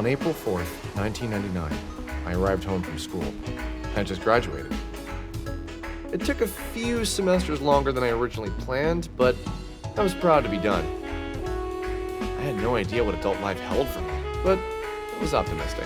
On April 4th, 1999, I arrived home from school. I had just graduated. It took a few semesters longer than I originally planned, but I was proud to be done. I had no idea what adult life held for me, but I was optimistic.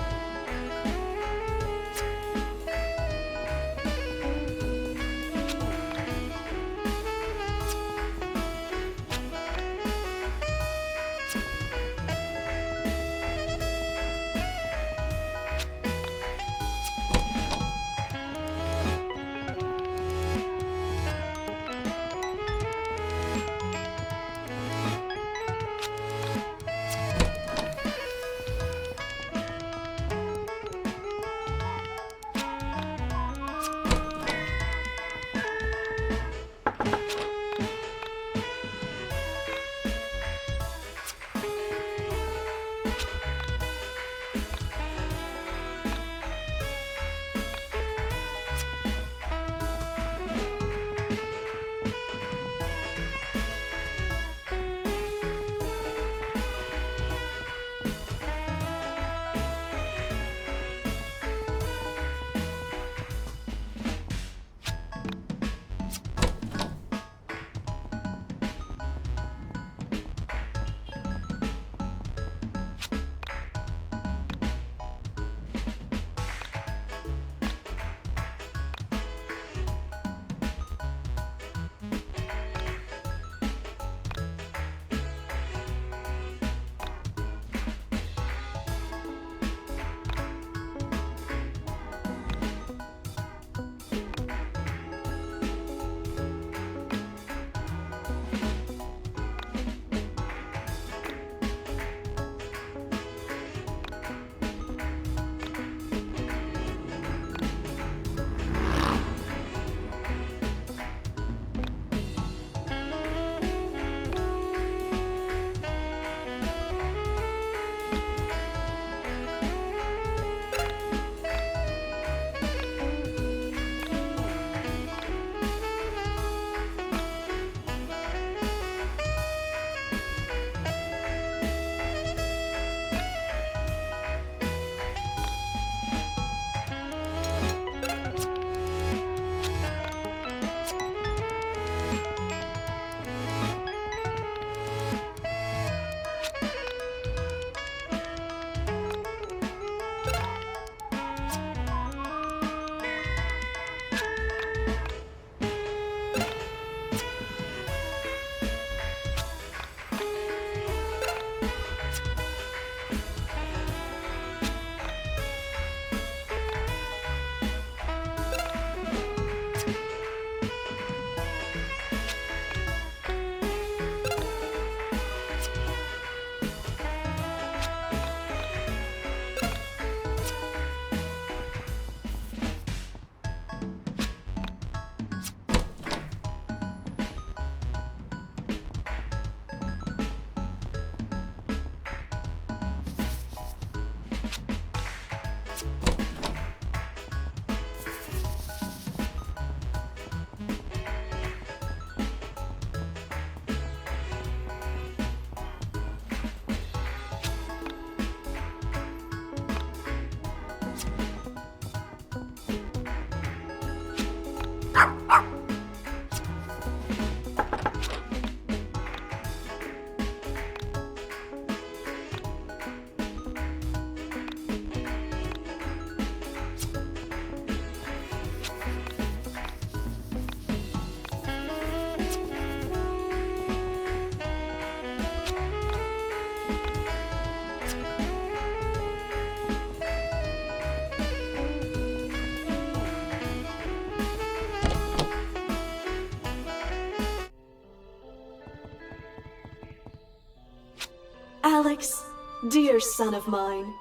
Alex, dear son of mine,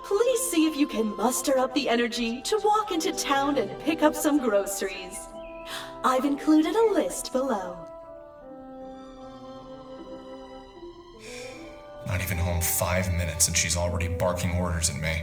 please see if you can muster up the energy to walk into town and pick up some groceries. I've included a list below. Not even home 5 minutes and she's already barking orders at me.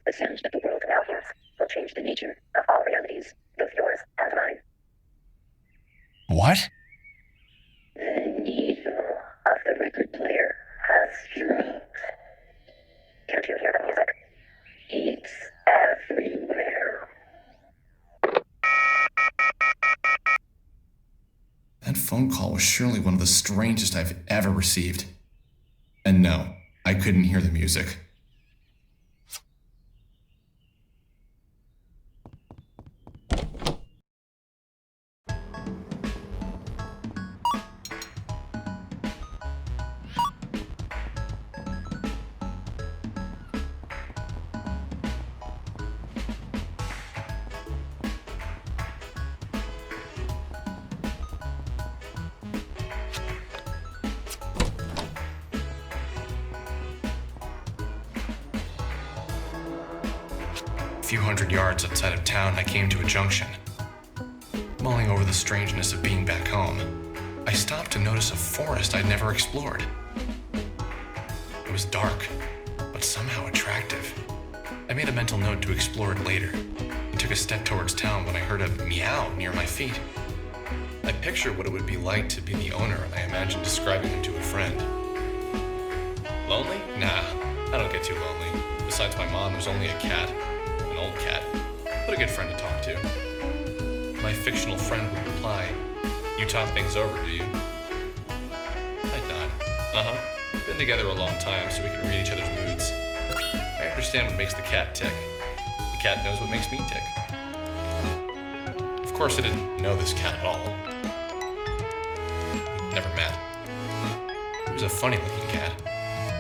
The sound that the world now hears will change the nature of all realities, both yours and mine. What? The needle of the record player has struck. Can't you hear the music? It's everywhere. That phone call was surely one of the strangest I've ever received. And no, I couldn't hear the music. A few hundred yards outside of town, I came to a junction. Mulling over the strangeness of being back home, I stopped to notice a forest I'd never explored. It was dark, but somehow attractive. I made a mental note to explore it later, and took a step towards town when I heard a meow near my feet. I pictured what it would be like to be the owner, and I imagined describing him to a friend. Lonely? Nah, I don't get too lonely. Besides my mom, there's only a cat. An old cat, but a good friend to talk to. My fictional friend would reply, "You talk things over, do you?" I'd nod. Uh-huh. Been together a long time, so we can read each other's moods. I understand what makes the cat tick. The cat knows what makes me tick. Of course, I didn't know this cat at all. Never met. He was a funny-looking cat,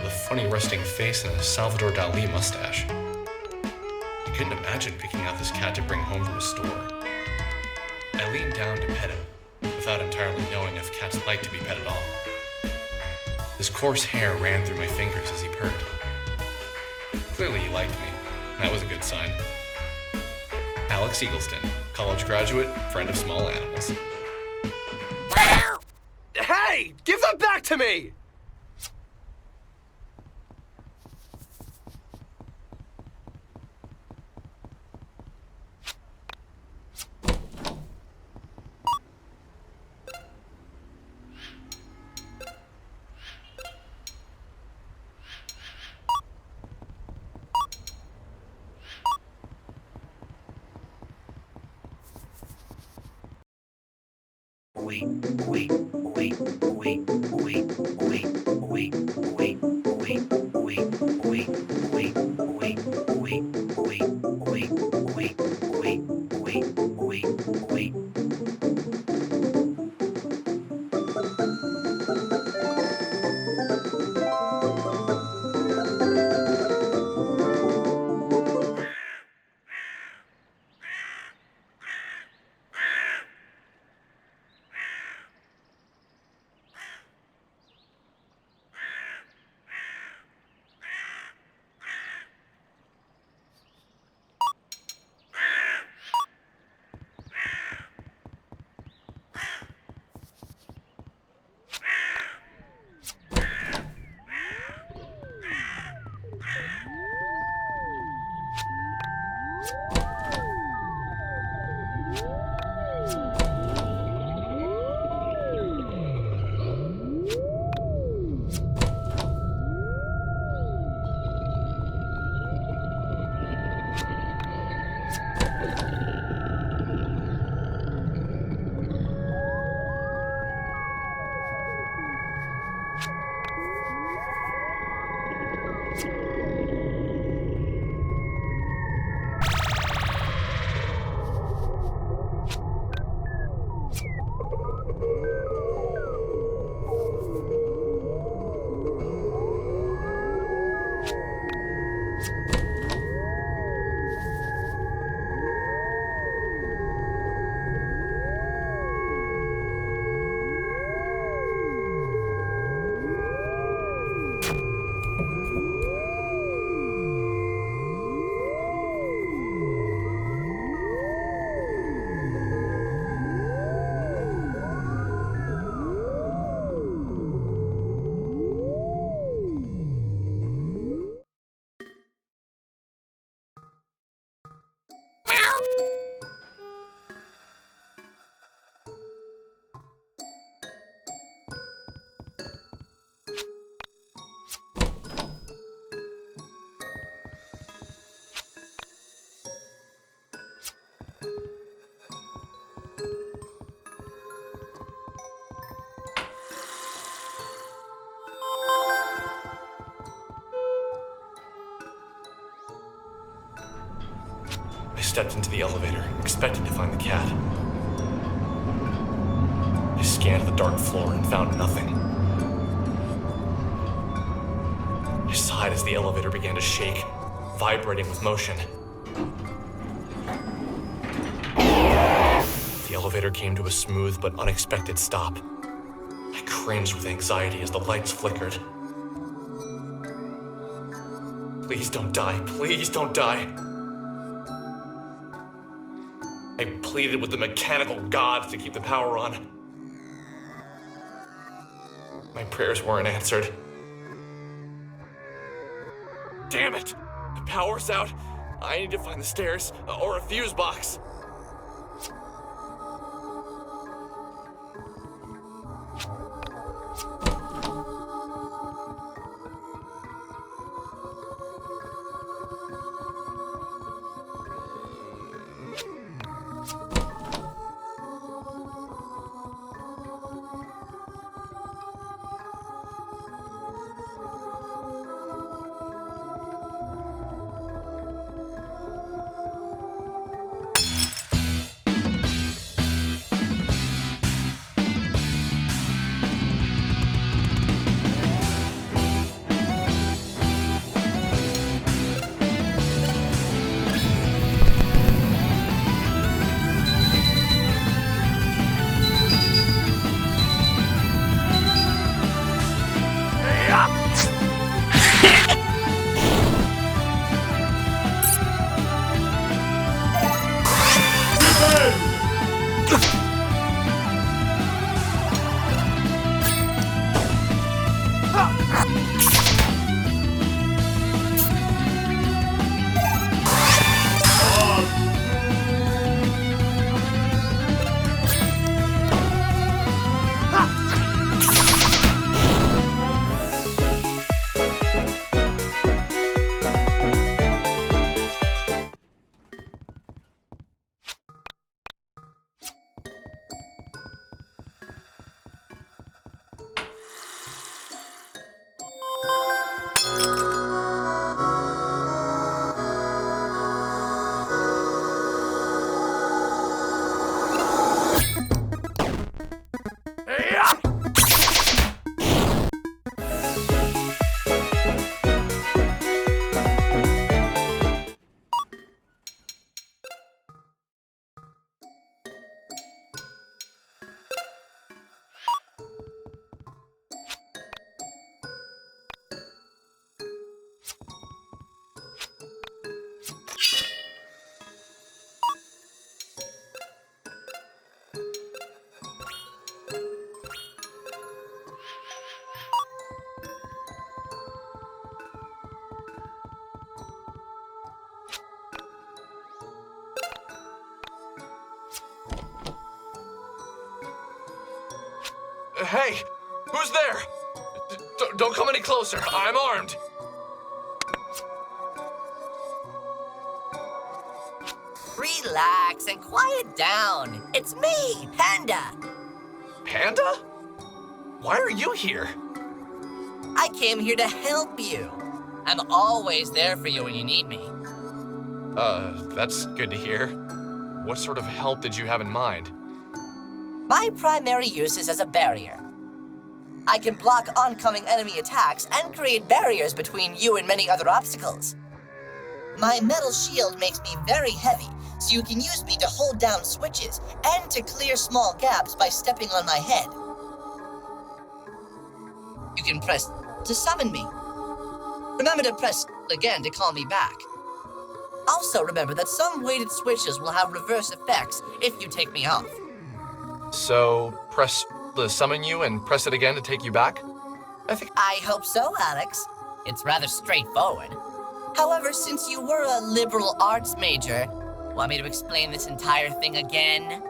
with a funny resting face and a Salvador Dali mustache. I couldn't imagine picking out this cat to bring home from a store. I leaned down to pet him, without entirely knowing if cats like to be pet at all. His coarse hair ran through my fingers as he purred. Clearly he liked me. That was a good sign. Alex Eagleston, college graduate, friend of small animals. Hey! Give them back to me! stepped into the elevator, expecting to find the cat. I scanned the dark floor and found nothing. I sighed as the elevator began to shake, vibrating with motion. The elevator came to a smooth but unexpected stop. I cringed with anxiety as the lights flickered. Please don't die. Please don't die. I pleaded with the mechanical gods to keep the power on. My prayers weren't answered. Damn it! The power's out. I need to find the stairs or a fuse box. Hey, who's there? Don't come any closer. I'm armed. Relax and quiet down. It's me, Panda. Panda? Why are you here? I came here to help you. I'm always there for you when you need me. That's good to hear. What sort of help did you have in mind? My primary use is as a barrier. I can block oncoming enemy attacks and create barriers between you and many other obstacles. My metal shield makes me very heavy, so you can use me to hold down switches and to clear small gaps by stepping on my head. You can press to summon me. Remember to press again to call me back. Also remember that some weighted switches will have reverse effects if you take me off. So, press to summon you and press it again to take you back? I hope so, Alex. It's rather straightforward. However, since you were a liberal arts major, want me to explain this entire thing again?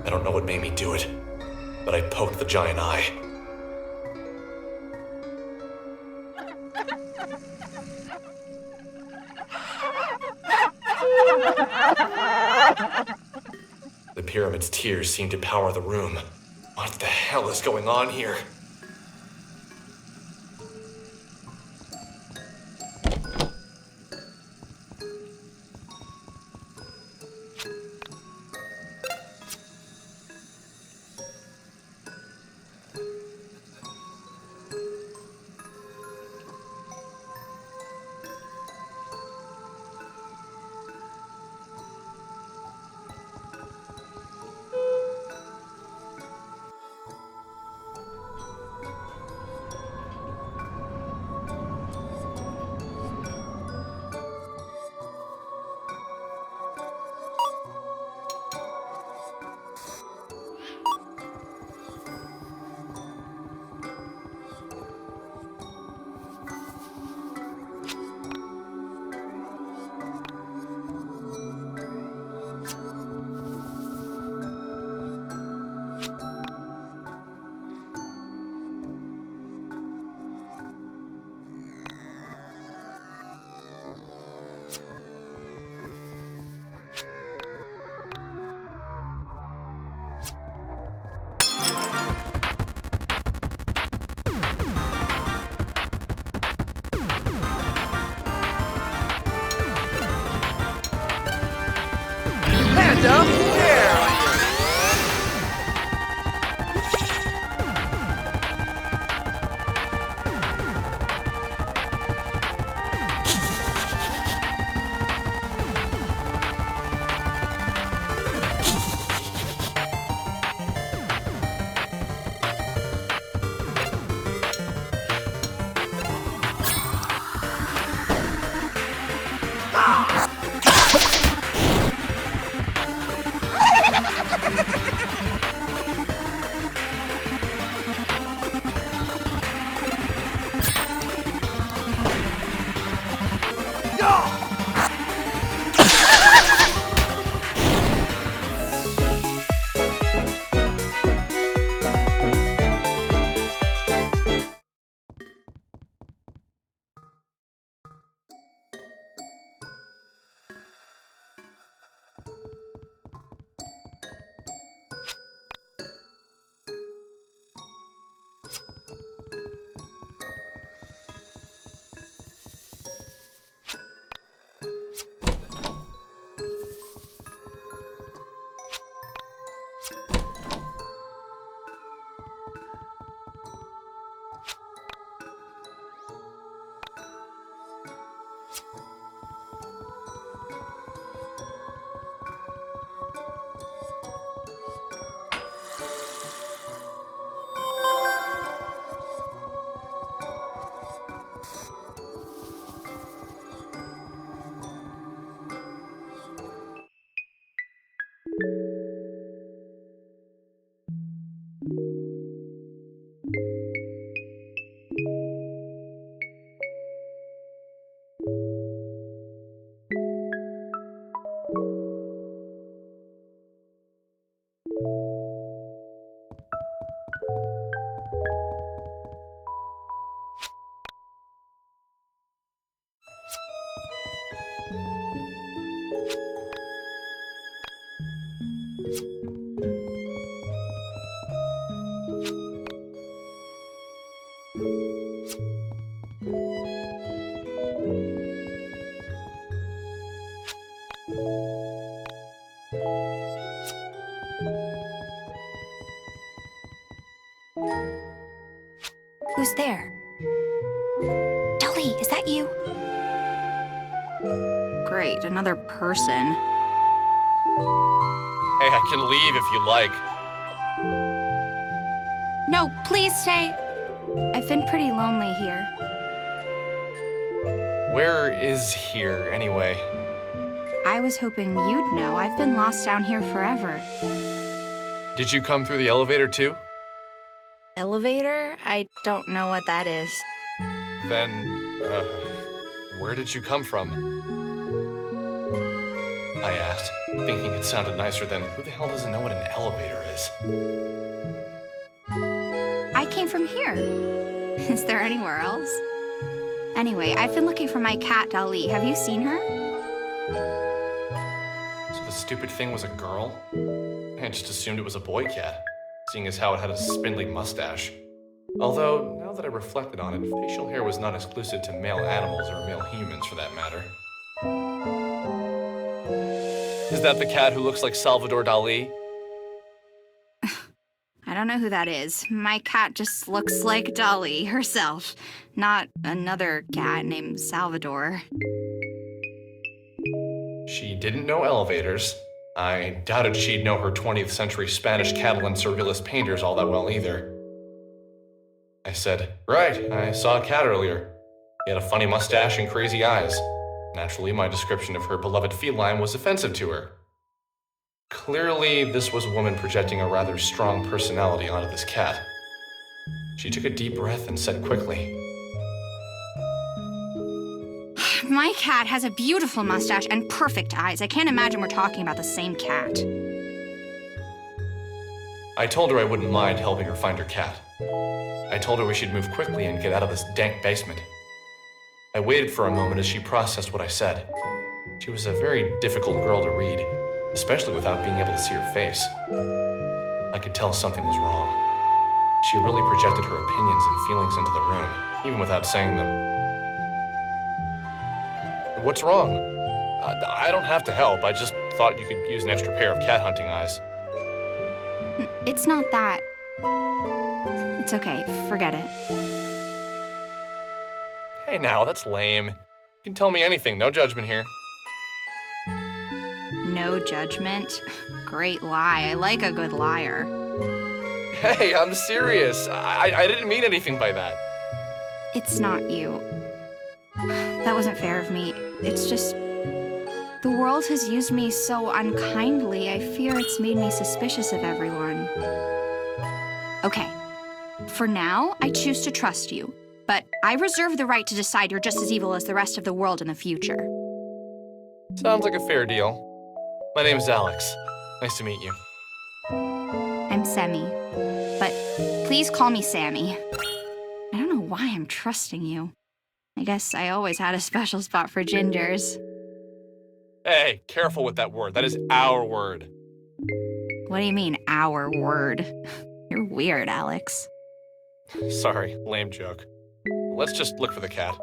I don't know what made me do it, but I poked the giant eye. The pyramid's tears seem to power the room. What the hell is going on here? Up there! Who's there? Dolly, is that you? Great, another person. Hey, I can leave if you like. No, please stay. I've been pretty lonely here. Where is here, anyway? I was hoping you'd know. I've been lost down here forever. Did you come through the elevator too? Elevator? I don't know what that is. Then, where did you come from? I asked, thinking it sounded nicer than, who the hell doesn't know what an elevator is? I came from here. Is there anywhere else? Anyway, I've been looking for my cat, Dolly. Have you seen her? So the stupid thing was a girl? I just assumed it was a boy cat, seeing as how it had a spindly mustache. Although, now that I reflected on it, facial hair was not exclusive to male animals or male humans for that matter. Is that the cat who looks like Salvador Dali? I don't know who that is. My cat just looks like Dolly herself, not another cat named Salvador. She didn't know elevators. I doubted she'd know her 20th century Spanish Catalan surrealist painters all that well either. I said, right, I saw a cat earlier. He had a funny mustache and crazy eyes. Naturally, my description of her beloved feline was offensive to her. Clearly, this was a woman projecting a rather strong personality onto this cat. She took a deep breath and said quickly, My cat has a beautiful mustache and perfect eyes. I can't imagine we're talking about the same cat. I told her I wouldn't mind helping her find her cat. I told her we should move quickly and get out of this dank basement. I waited for a moment as she processed what I said. She was a very difficult girl to read, especially without being able to see her face. I could tell something was wrong. She really projected her opinions and feelings into the room, even without saying them. What's wrong? I don't have to help. I just thought you could use an extra pair of cat hunting eyes. It's not that. It's okay, forget it. Hey now, that's lame. You can tell me anything, no judgment here. No judgment? Great lie. I like a good liar. Hey, I'm serious. I didn't mean anything by that. It's not you. That wasn't fair of me. It's just... the world has used me so unkindly, I fear it's made me suspicious of everyone. Okay. For now, I choose to trust you. But I reserve the right to decide you're just as evil as the rest of the world in the future. Sounds like a fair deal. My name's Alex. Nice to meet you. I'm Semi. But please call me Sammy. I don't know why I'm trusting you. I guess I always had a special spot for gingers. Hey, careful with that word. That is our word. What do you mean, our word? You're weird, Alex. Sorry, lame joke. Let's just look for the cat.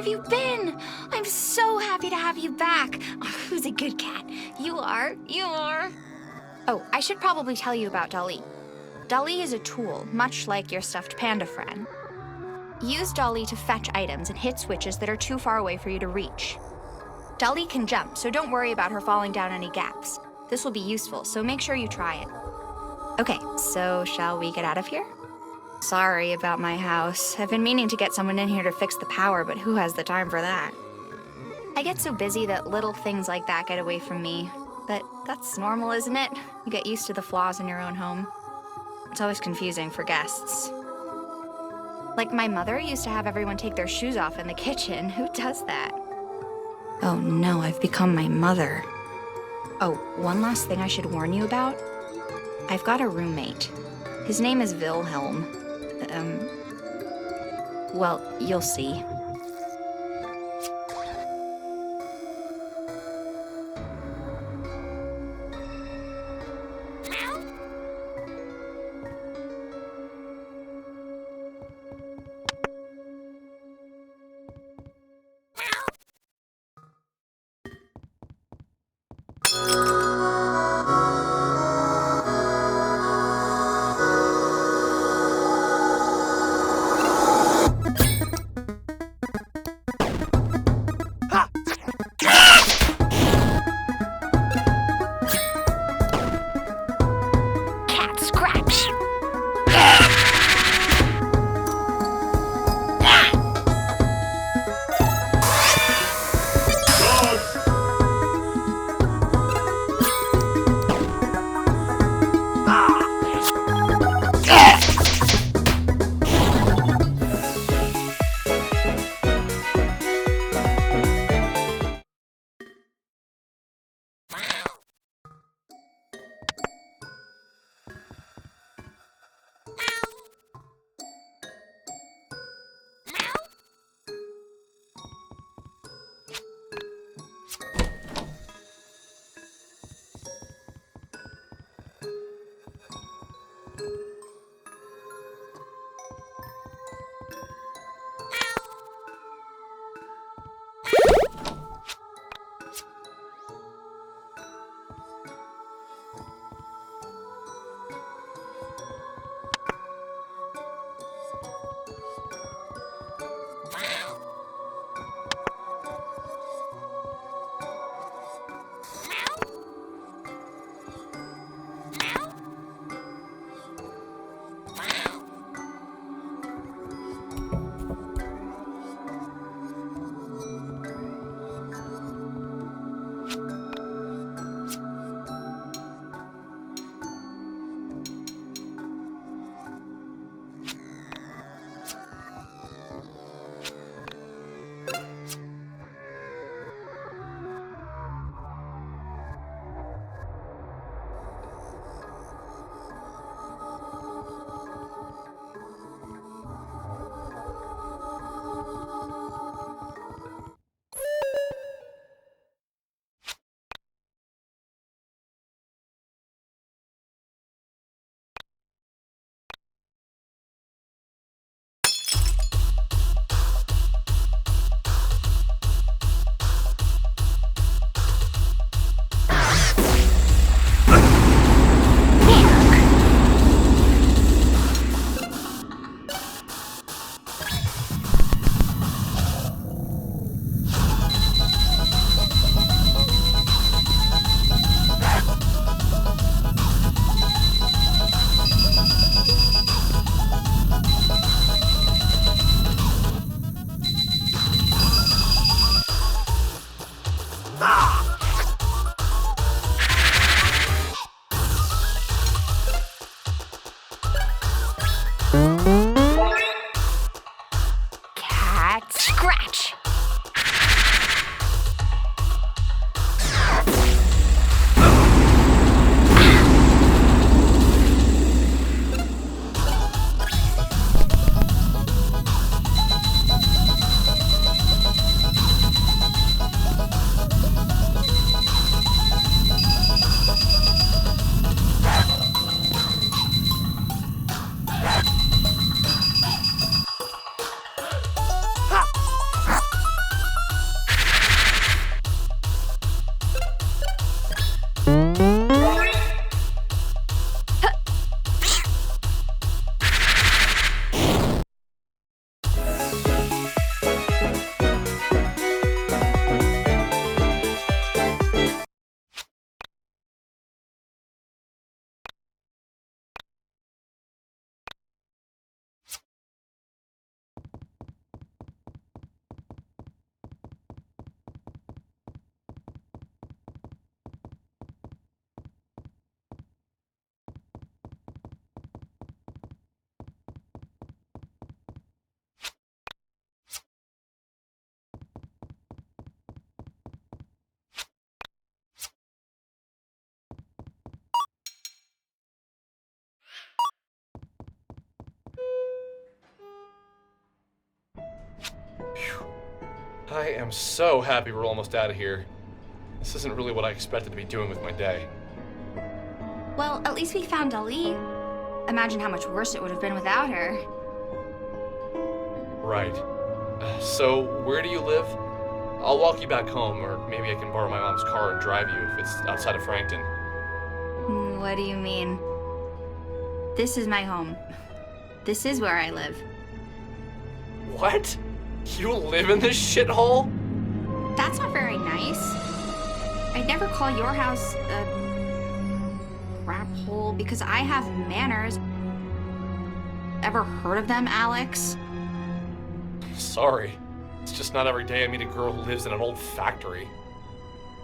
have you been? I'm so happy to have you back. Oh, who's a good cat? You are. You are. Oh, I should probably tell you about Dolly. Dolly is a tool, much like your stuffed panda friend. Use Dolly to fetch items and hit switches that are too far away for you to reach. Dolly can jump, so don't worry about her falling down any gaps. This will be useful, so make sure you try it. Okay, so shall we get out of here? Sorry about my house. I've been meaning to get someone in here to fix the power, but who has the time for that? I get so busy that little things like that get away from me. But that's normal, isn't it? You get used to the flaws in your own home. It's always confusing for guests. Like my mother used to have everyone take their shoes off in the kitchen. Who does that? Oh no, I've become my mother. Oh, one last thing I should warn you about. I've got a roommate. His name is Wilhelm. Well, you'll see. I am so happy we're almost out of here. This isn't really what I expected to be doing with my day. Well, at least we found Dali. Imagine how much worse it would have been without her. Right. So, where do you live? I'll walk you back home, or maybe I can borrow my mom's car and drive you if it's outside of Frankton. What do you mean? This is my home. This is where I live. What? You live in this shithole? That's not very nice. I'd never call your house a crap hole because I have manners. Ever heard of them, Alex? Sorry. It's just not every day I meet a girl who lives in an old factory.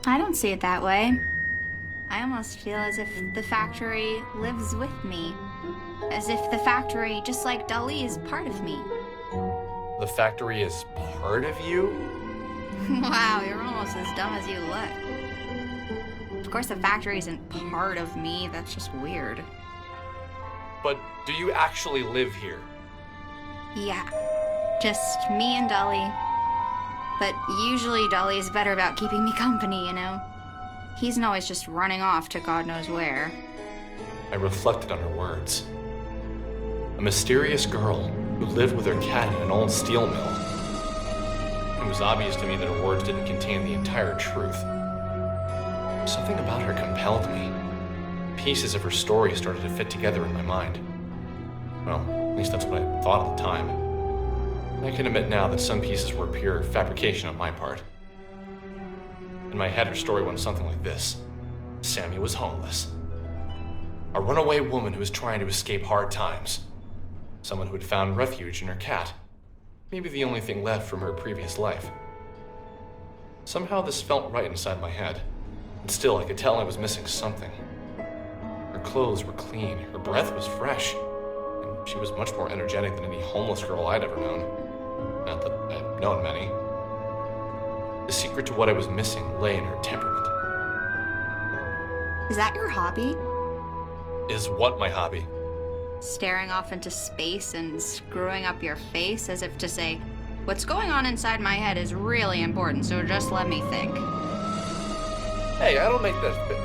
I don't see it that way. I almost feel as if the factory lives with me. As if the factory, just like Dali, is part of me. The factory is part of you? Wow, you're almost as dumb as you look. Of course the factory isn't part of me, that's just weird. But do you actually live here? Yeah, just me and Dali. But usually Dali is better about keeping me company, you know? He isn't always just running off to God knows where. I reflected on her words. A mysterious girl who lived with her cat in an old steel mill. It was obvious to me that her words didn't contain the entire truth. Something about her compelled me. Pieces of her story started to fit together in my mind. Well, at least that's what I thought at the time. I can admit now that some pieces were pure fabrication on my part. In my head, her story went something like this. Sammy was homeless. A runaway woman who was trying to escape hard times. Someone who had found refuge in her cat. Maybe the only thing left from her previous life. Somehow this felt right inside my head. But still, I could tell I was missing something. Her clothes were clean, her breath was fresh, and she was much more energetic than any homeless girl I'd ever known. Not that I've known many. The secret to what I was missing lay in her temperament. Is that your hobby? Is what my hobby? Staring off into space and screwing up your face as if to say, what's going on inside my head is really important, so just let me think. Hey, I don't make that.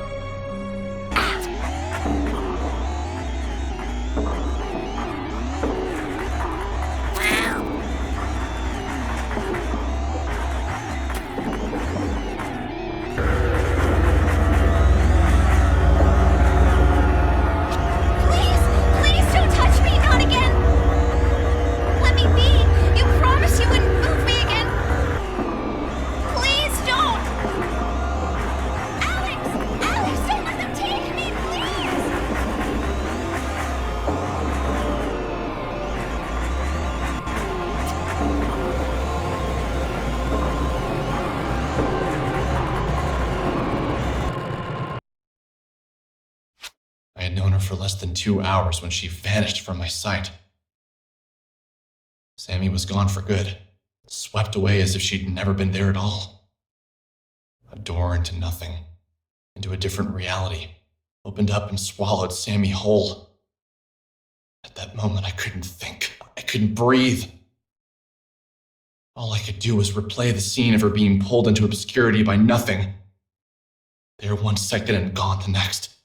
For less than 2 hours when she vanished from my sight. Sammy was gone for good, swept away as if she'd never been there at all. A door into nothing, into a different reality, opened up and swallowed Sammy whole. At that moment, I couldn't think. I couldn't breathe. All I could do was replay the scene of her being pulled into obscurity by nothing. There one second and gone the next.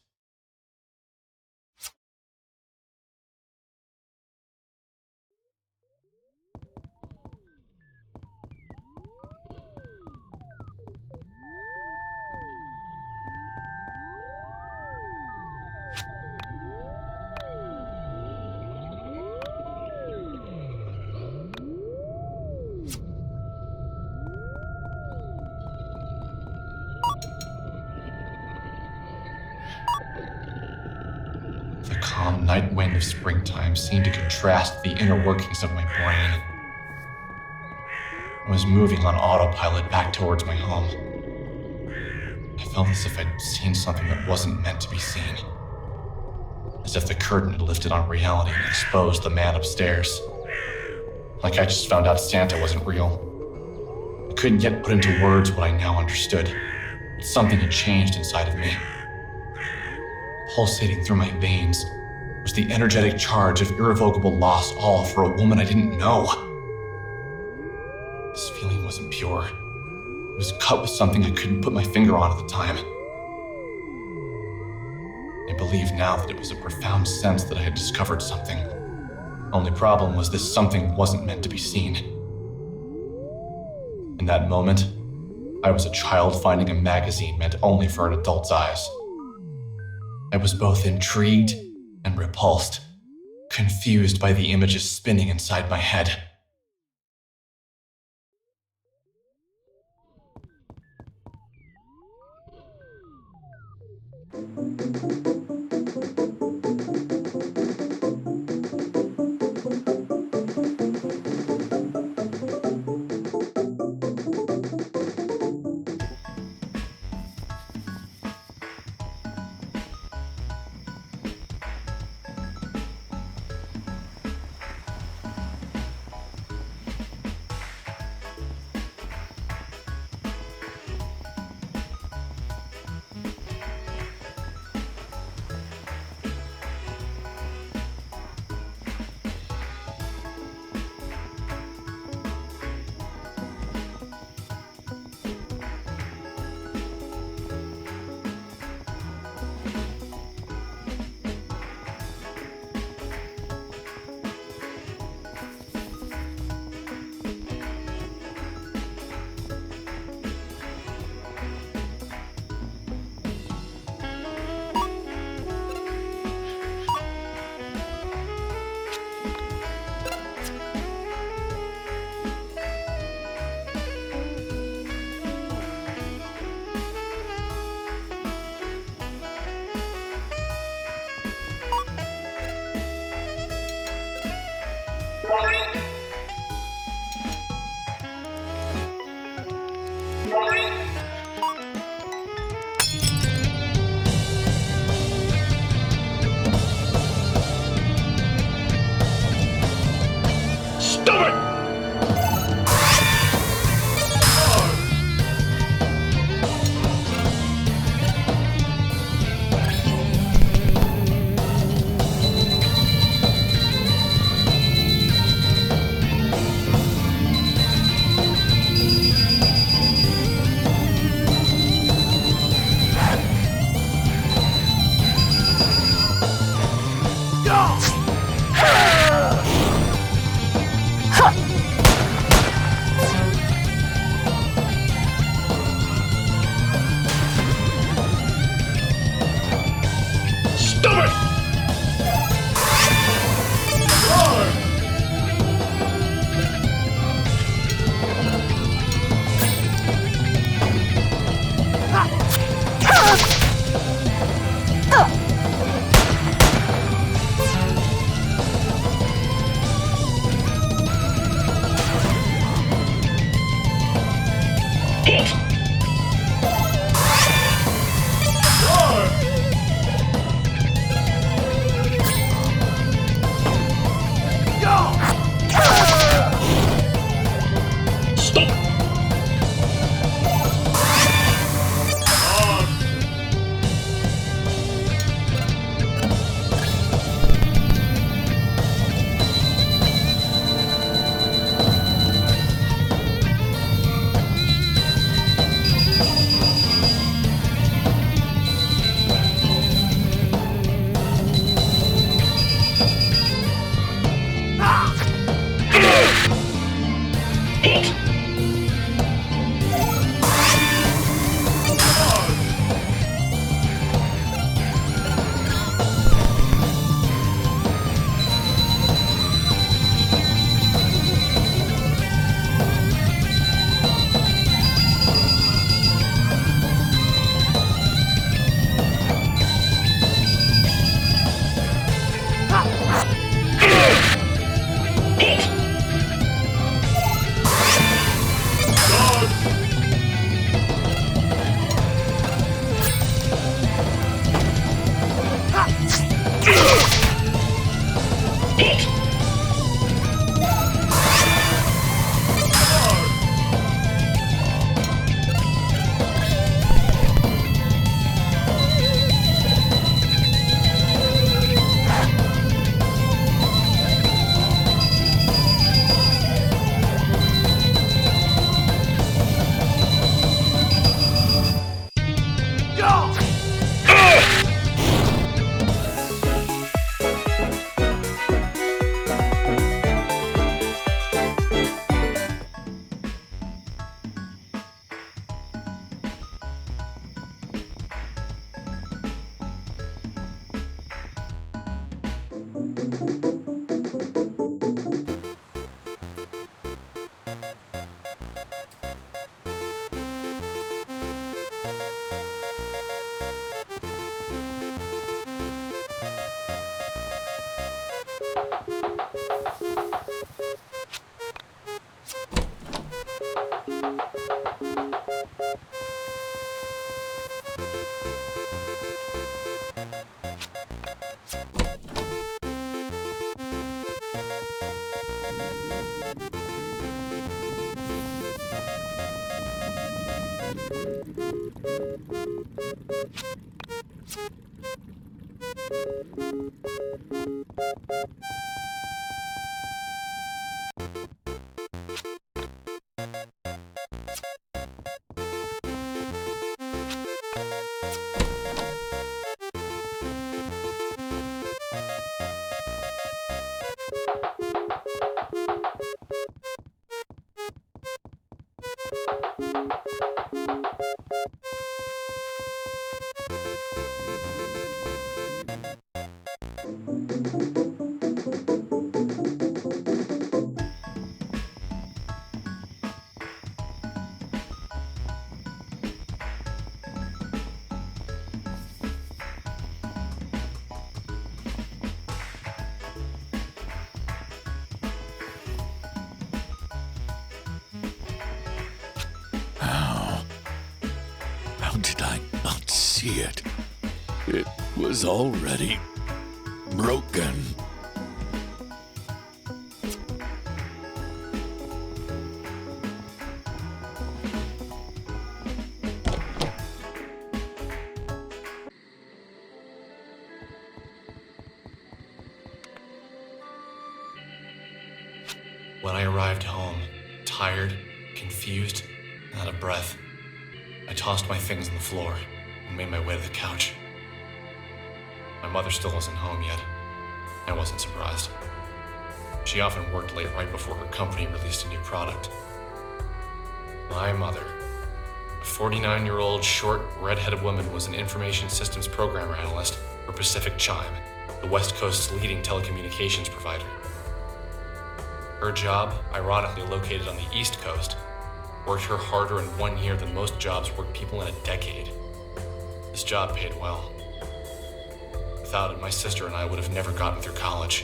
The calm night wind of springtime seemed to contrast the inner workings of my brain. I was moving on autopilot back towards my home. I felt as if I'd seen something that wasn't meant to be seen. As if the curtain had lifted on reality and exposed the man upstairs. Like I just found out Santa wasn't real. I couldn't yet put into words what I now understood. But something had changed inside of me. Pulsating through my veins was the energetic charge of irrevocable loss, all for a woman I didn't know. This feeling wasn't pure. cut with something I couldn't put my finger on at the time. I believe now that it was a profound sense that I had discovered something. Only problem was this something wasn't meant to be seen. In that moment, I was a child finding a magazine meant only for an adult's eyes. I was both intrigued and repulsed, confused by the images spinning inside my head. How did I not see it? It was already broken. When I arrived home, tired, confused, and out of breath, I tossed my things on the floor and made my way to the couch. My mother still wasn't home yet. I wasn't surprised. She often worked late right before her company released a new product. My mother, a 49-year-old, short, red-headed woman, was an information systems programmer analyst for Pacific Chime, the West Coast's leading telecommunications provider. Her job, ironically located on the East Coast, worked her harder in 1 year than most jobs work people in a decade. This job paid well. Without it, my sister and I would have never gotten through college.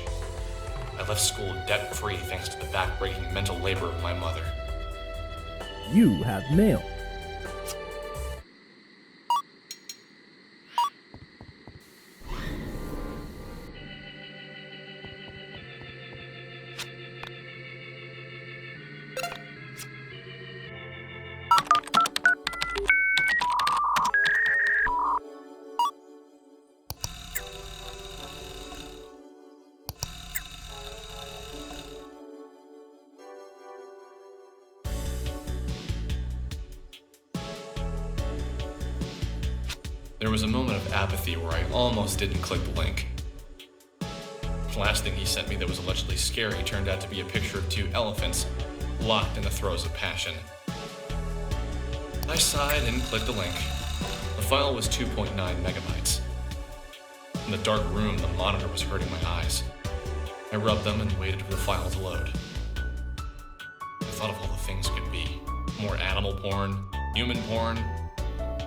I left school debt-free thanks to the back-breaking mental labor of my mother. You have mail. There was a moment of apathy where I almost didn't click the link. The last thing he sent me that was allegedly scary turned out to be a picture of 2 elephants locked in the throes of passion. I sighed and clicked the link. The file was 2.9 megabytes. In the dark room, the monitor was hurting my eyes. I rubbed them and waited for the file to load. I thought of all the things it could be. More animal porn, human porn,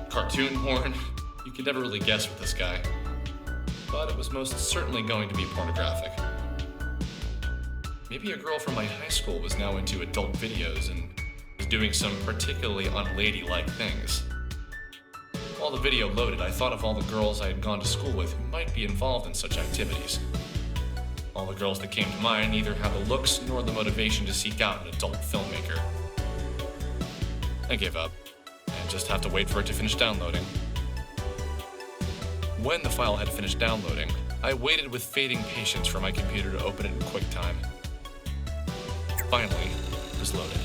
cartoon porn. You could never really guess with this guy. But it was most certainly going to be pornographic. Maybe a girl from my high school was now into adult videos and was doing some particularly unladylike things. While the video loaded, I thought of all the girls I had gone to school with who might be involved in such activities. All the girls that came to mind neither had the looks nor the motivation to seek out an adult filmmaker. I gave up, and just have to wait for it to finish downloading. When the file had finished downloading, I waited with fading patience for my computer to open it in QuickTime. Finally, it was loaded.